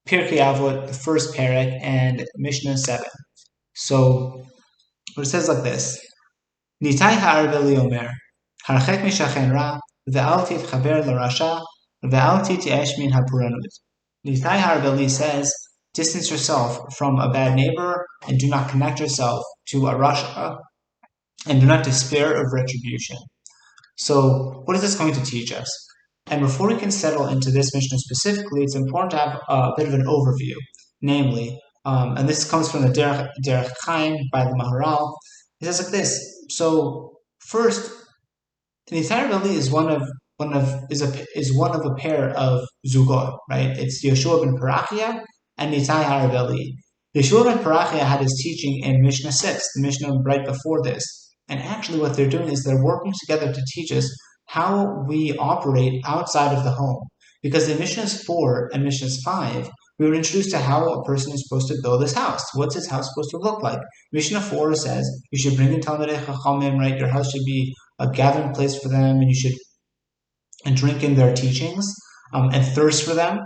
Pirkei Avot, the first parak, and Mishnah 7. So, it says like this: Nitai ha'arveli omer, harchek mishachen ra, ve'al titchaber l'rasha, ve'al tityesh min hapuranut. Nitai ha'arveli says, distance yourself from a bad neighbor, and do not connect yourself to a rasha, and do not despair of retribution. So, what is this going to teach us? And before we can settle into this Mishnah specifically, it's important to have a bit of an overview. Namely, and this comes from the Derech Chaim by the Maharal. It says like this. So, first, Nitar Beli is one of a pair of zugot, right? It's Yeshua ben Parachia and Nitai Harabeli. Yeshua ben Parachia had his teaching in Mishnah 6, the Mishnah right before this. And actually what they're doing is they're working together to teach us how we operate outside of the home. Because in Mishnahs 4 and Mishnahs 5, we were introduced to how a person is supposed to build his house. What's his house supposed to look like? Mishnah 4 says you should bring in Talmidei Chachamim, right? Your house should be a gathering place for them, and you should drink in their teachings and thirst for them.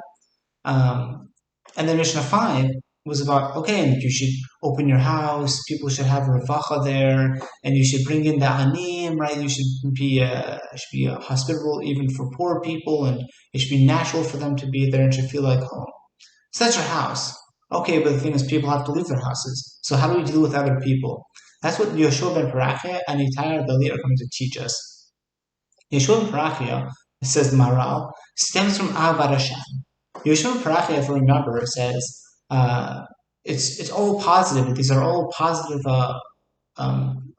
And then Mishnah 5 was about, okay, and you should open your house, people should have revacha there, and you should bring in the anim, right? You should be hospitable even for poor people, and it should be natural for them to be there and should feel like home. So that's your house. Okay, but the thing is, people have to leave their houses. So how do we deal with other people? That's what Yeshua ben Parachia and Itayar Beli are going to teach us. Yeshua ben Parachia, says the Maharal, stems from Ahavat Hashem. Yeshua ben Parachia, if you remember, says it's all positive. These are all positive. I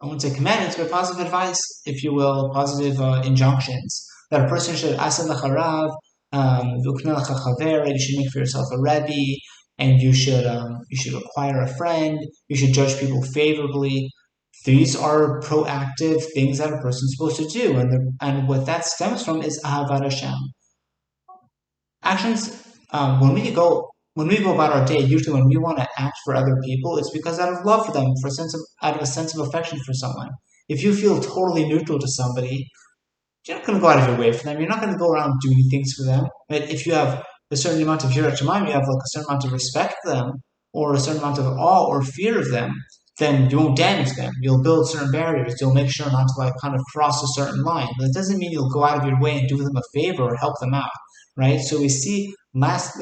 wouldn't say commandments, but positive advice, if you will, positive injunctions that a person should asa l'charav, v'ukna l'chachaver. You should make for yourself a rebbe, and you should acquire a friend. You should judge people favorably. These are proactive things that a person's supposed to do, and what that stems from is Ahavat Hashem. Actions. When we go about our day, usually when we want to act for other people, it's because out of love for them, out of a sense of affection for someone. If you feel totally neutral to somebody, you're not going to go out of your way for them. You're not going to go around doing things for them. Right? If you have a certain amount of yirat shamayim, you have like a certain amount of respect for them, or a certain amount of awe or fear of them, then you won't damage them. You'll build certain barriers. You'll make sure not to like kind of cross a certain line. But it doesn't mean you'll go out of your way and do them a favor or help them out, right? So we see last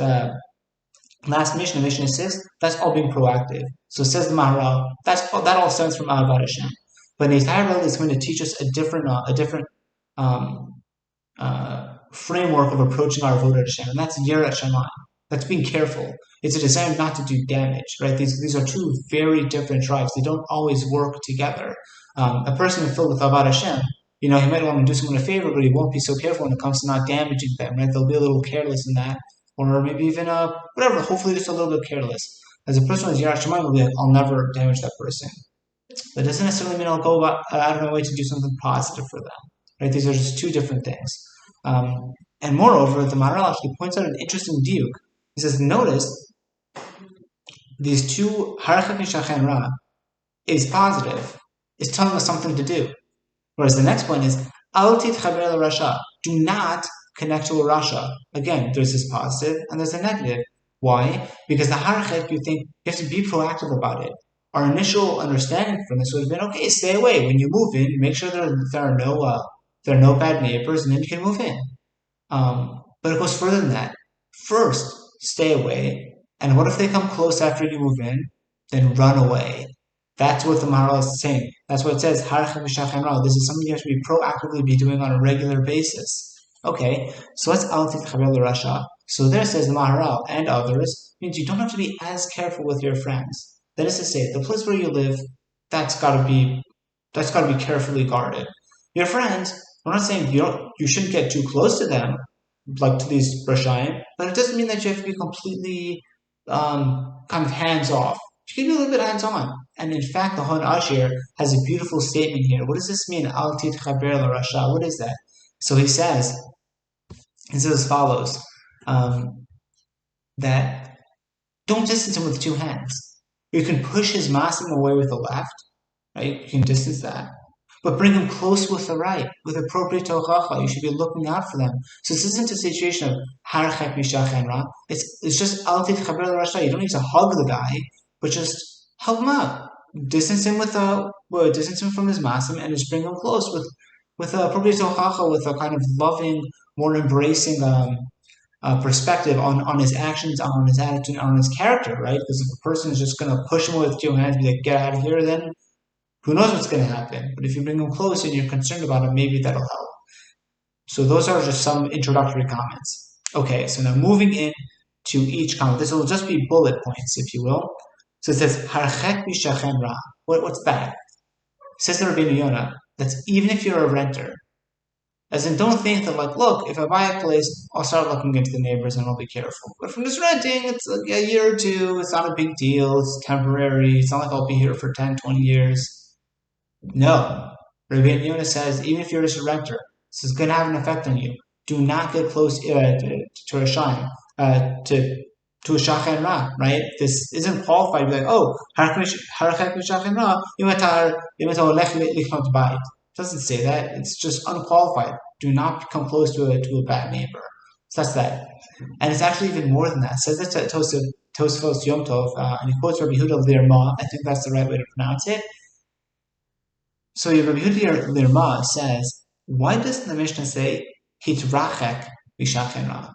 Mishnah, Mishnah 6, that's all being proactive. So says the Maharal, that all stems from Ahavat Hashem. But Neitayr is going to teach us a different framework of approaching our avodah Hashem, and that's yirat shamayim. That's being careful. It's a desire not to do damage, right? These are two very different tribes. They don't always work together. A person filled with Ahavat Hashem, he might want to do someone a favor, but he won't be so careful when it comes to not damaging them, right? They'll be a little careless in that. Or maybe even whatever, hopefully just a little bit careless. As a person who has yirat shamayim will be like, I'll never damage that person. That doesn't necessarily mean I'll go out of my way to do something positive for them. Right? These are just two different things. And moreover, the Maharal actually points out an interesting diuk. He says, notice these two harchek mishachen ra is positive, is telling us something to do. Whereas the next point is al titchaber l'rasha, do not connect to a rasha. Again, there's this positive and there's a negative. Why? Because the harchek, you have to be proactive about it. Our initial understanding from this would have been, okay, stay away. When you move in, make sure there are no bad neighbors, and then you can move in. But it goes further than that. First, stay away. And what if they come close after you move in? Then run away. That's what the Maharal is saying. That's what it says. Harchek mishachen ra. This is something you have to be proactively be doing on a regular basis. Okay, so what's al titchaber l'rasha? So there says the Maharal and others means you don't have to be as careful with your friends. That is to say, the place where you live, that's got to be carefully guarded. Your friends, we're not saying you shouldn't get too close to them, like to these Rashayim, but it doesn't mean that you have to be completely kind of hands off. You can be a little bit hands on. And in fact, the Hon Ashir has a beautiful statement here. What does this mean? Al titchaber l'rasha. What is that? So he says as follows, that don't distance him with two hands. You can push his masim away with the left, right? You can distance that. but bring them close with the right, with appropriate tochacha. You should be looking out for them. So this isn't a situation of harchek mishachen ra. It's just al titchaber l'rasha. You don't need to hug the guy, but just help him out. Distance him distance him from his masim, and just bring him close with appropriate tochacha, with a kind of loving, more embracing perspective on his actions, on his attitude, on his character, right? Because if a person is just going to push him with two hands and be like, get out of here, then who knows what's going to happen? But if you bring him close and you're concerned about him, maybe that'll help. So those are just some introductory comments. Okay, so now moving in to each comment. This will just be bullet points, if you will. So it says, harchek mishachen ra. What's that? It says the Rabbeinu Yona, that's even if you're a renter. As in, don't think that, like, look, if I buy a place, I'll start looking into the neighbors and I'll be careful. But from just renting, it's like a year or two, it's not a big deal, it's temporary, it's not like I'll be here for 10, 20 years. No. Rabbeinu Yona says, even if you're just a renter, this is going to have an effect on you. Do not get close to a Chaim, to a shachen ra, right? This isn't qualified to be like, oh, harchek mishachen ra, it doesn't say that. It's just unqualified. Do not come close to a bad neighbor. So that's that. And it's actually even more than that. It says that Tosfot Yom Tom, and he quotes Rabbi Yehuda Lirma. I think that's the right way to pronounce it. So Rabbi Yehuda Lirma says, why doesn't the Mishnah say hitrachek mishachen ra?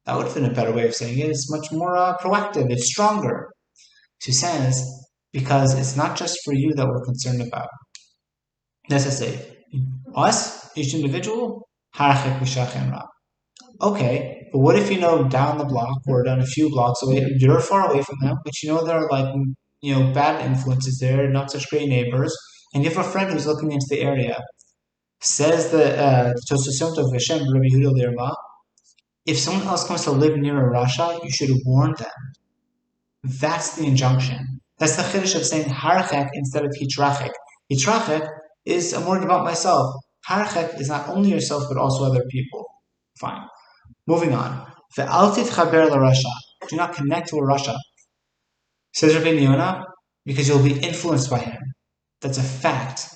That would have been a better way of saying it. It's much more proactive. It's stronger. So he says, because it's not just for you that we're concerned about. Let's just say, us, each individual, harchek mishachen ra. Okay, but what if you know down the block or down a few blocks away, you're far away from them, but you know there are bad influences there, not such great neighbors, and you have a friend who's looking into the area. Says the Tosfot Yom Tom Hashem Rabbi Yehuda Lirma, if someone else comes to live near a rasha, you should warn them. That's the injunction. That's the chiddush of saying harchek instead of hitrachek. Hitrachek is I'm worried about myself. Harchek is not only yourself but also other people. Fine. Moving on. Ve'al titchaber l'rasha. Do not connect to a rasha. Says Rabbeinu Yona, because you'll be influenced by him. That's a fact.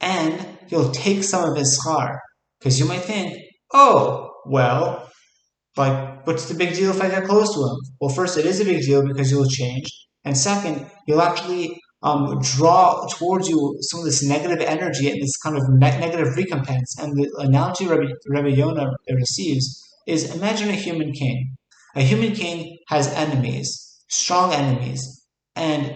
And you'll take some of his schar. Because you might think, oh, well, like, what's the big deal if I get close to him? Well, first, it is a big deal because you'll change. And second, you'll actually draw towards you some of this negative energy and this kind of negative recompense. And the analogy Rabbi Yona receives is, imagine a human king. A human king has enemies, strong enemies, and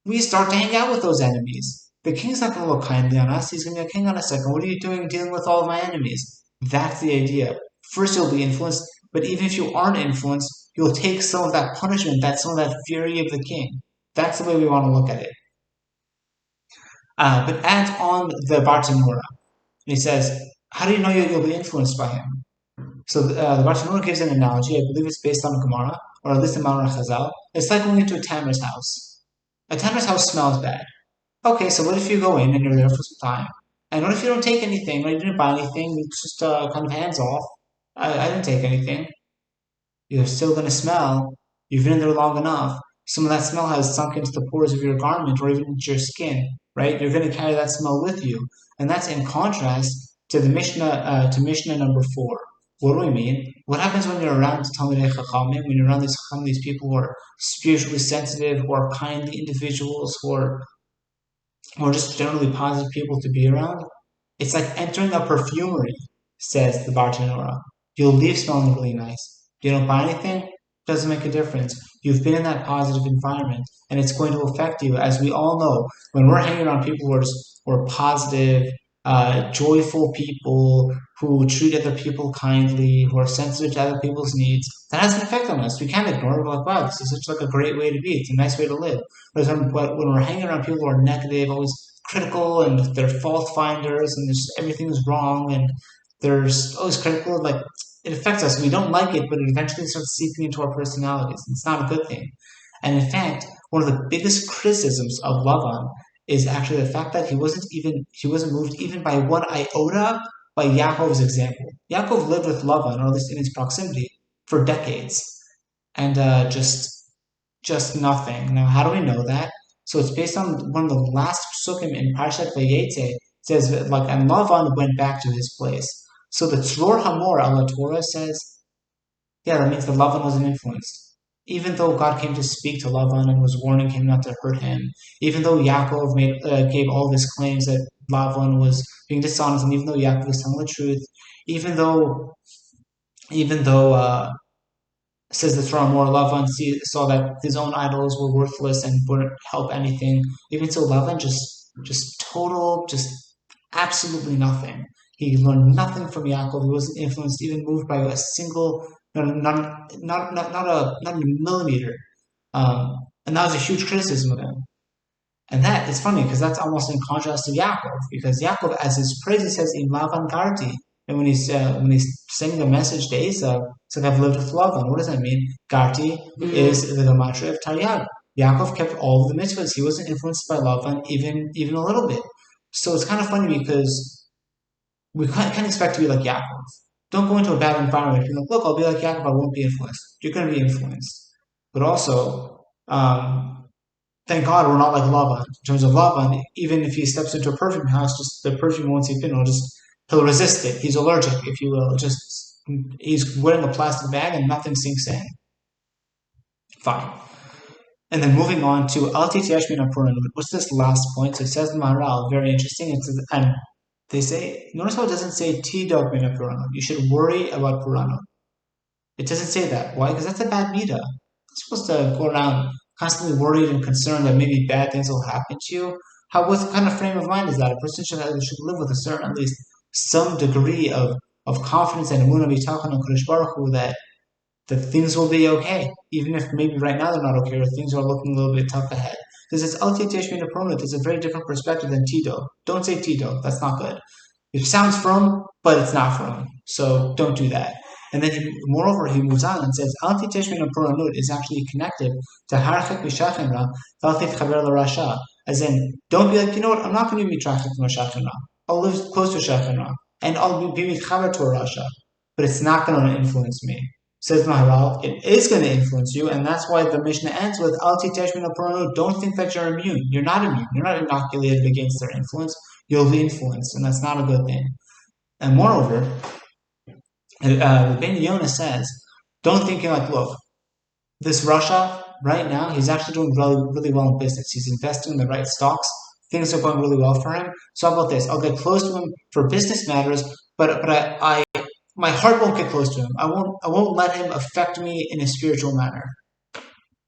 we start to hang out with those enemies. The king's not going to look kindly on us. He's going to be like, hang on a second, what are you doing dealing with all of my enemies? That's the idea. First, you'll be influenced, but even if you aren't influenced, you'll take some of that punishment, some of that fury of the king. That's the way we want to look at it. But adds on the Bartenura. He says, how do you know you'll be influenced by him? So the Bartenura gives an analogy. I believe it's based on Gemara, or at least in Maharal Chazal. It's like going into a tanner's house. A tanner's house smells bad. Okay, so what if you go in and you're there for some time? And what if you don't take anything, or you didn't buy anything, you just kind of hands off? I didn't take anything. You're still going to smell. You've been in there long enough. Some of that smell has sunk into the pores of your garment or even into your skin, right? You're going to carry that smell with you. And that's in contrast to the Mishnah number 4. What do we mean? What happens when you're around Talmidei Chachamim, when you're around these people who are spiritually sensitive, who are kindly individuals, who are just generally positive people to be around? It's like entering a perfumery, says the Bartenura. You'll leave smelling really nice. You don't buy anything, doesn't make a difference. You've been in that positive environment, and it's going to affect you. As we all know, when we're hanging around people who are positive, joyful people, who treat other people kindly, who are sensitive to other people's needs, that has an effect on us. We can't ignore it. We're like, wow, this is such like a great way to be. It's a nice way to live. Whereas when we're hanging around people who are negative, always critical, and they're fault finders, and everything is wrong, and they're always critical, like, it affects us. We don't like it, but it eventually starts seeping into our personalities. It's not a good thing. And in fact, one of the biggest criticisms of Lavan is actually the fact that he wasn't moved even by one iota by Yaakov's example. Yaakov lived with Lavan, or at least in his proximity, for decades. And just nothing. Now, how do we know that? So it's based on one of the last psukim in Parshat Vayetze, says like, and Lavan went back to his place. So the Tzror haMor ala Torah says, yeah, that means that Lavan wasn't influenced. Even though God came to speak to Lavan and was warning him not to hurt him, even though Yaakov gave all these claims that Lavan was being dishonest, and even though Yaakov was telling the truth, even though says the Tzror haMor, Lavan saw that his own idols were worthless and wouldn't help anything. Even so, Lavan just absolutely nothing. He learned nothing from Yaakov. He wasn't influenced, even moved by a single, not a millimeter. And that was a huge criticism of him. And that is funny because that's almost in contrast to Yaakov, because Yaakov, as his praise, he says, "Im Lavan Garti." And when he's sending a message to Esau, it's like, I've lived with Lavan. What does that mean? Garti is the gematria of Taryag. Yaakov kept all of the mitzvahs. He wasn't influenced by Lavan even a little bit. So it's kind of funny because we can't expect to be like Yaakov. Don't go into a bad environment. You're like, look, I'll be like Yaakov. I won't be influenced. You're going to be influenced. But also, thank God we're not like Lavan. In terms of Lavan, even if he steps into a perfume house, just the perfume won't seep in. He'll resist it. He's allergic, if you will. He's wearing a plastic bag and nothing sinks in. Fine. And then moving on to Al Tityash Min HaPuranut. What's this last point? So it says in Maharal, very interesting. And they say, notice how it doesn't say Tidok Min HaPuranut. You should worry about Puranut. It doesn't say that. Why? Because that's a bad midah. You're supposed to go around constantly worried and concerned that maybe bad things will happen to you. What kind of frame of mind is that? A person should live with a certain, at least some degree of confidence and emunah bitachon and Kodesh Baruch Hu that things will be okay, even if maybe right now they're not okay or things are looking a little bit tough ahead. Because it's Al Tityash Min HaPuranut. It's a very different perspective than Tido. Don't say Tido. That's not good. It sounds firm, but it's not firm. So don't do that. And then, moreover, he moves on and says, Al Tityash Min HaPuranut is actually connected to Harchek Mishachem Ra, V'al Titchaber L'Rasha. As in, don't be like, you know what, I'm not going to be Mitrachek from Shachem Ra. I'll live close to Shachem Ra. And I'll be Mitchaber to Rasha. But it's not going to influence me. Says Maharal, it is going to influence you, and that's why the Mishnah ends with Al Tityash Min HaPuranut. Don't think that you're immune. You're not immune. You're not inoculated against their influence. You'll be influenced, and that's not a good thing. And moreover, Yona says, don't think you're like, look, this Russia, right now, he's actually doing really, really well in business. He's investing in the right stocks. Things are going really well for him. So how about this? I'll get close to him for business matters, but my heart won't get close to him. I won't let him affect me in a spiritual manner.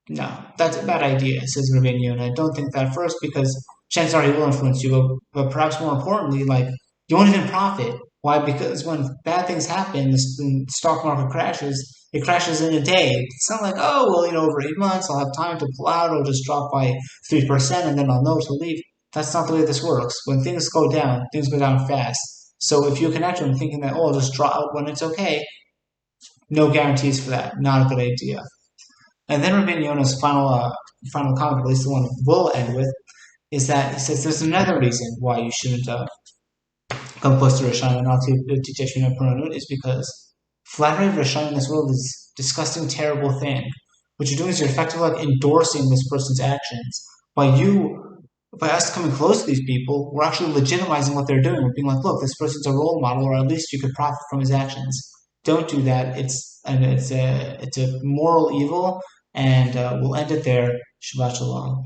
No, that's a bad idea, says Rabbeinu Yona. I don't think that first, because chances are he will influence you, but perhaps more importantly, like, you won't even profit. Why? Because when bad things happen, the stock market crashes, it crashes in a day. It's not like, oh, well, over 8 months, I'll have time to pull out, or just drop by 3%, and then I'll know to leave. That's not the way this works. When things go down fast. So if you connect to them thinking that, oh, I'll just drop out when it's okay, no guarantees for that. Not a good idea. And then Rabbeinu Yona's final comment, at least the one we'll end with, is that he says there's another reason why you shouldn't come close to Rishon and not to Tityash Min HaPuranut, is because flattery of Rishon in this world is a disgusting, terrible thing. What you're doing is you're effectively like endorsing this person's actions. By us coming close to these people, we're actually legitimizing what they're doing. We're being like, look, this person's a role model, or at least you could profit from his actions. Don't do that. It's a moral evil, and we'll end it there. Shabbat Shalom.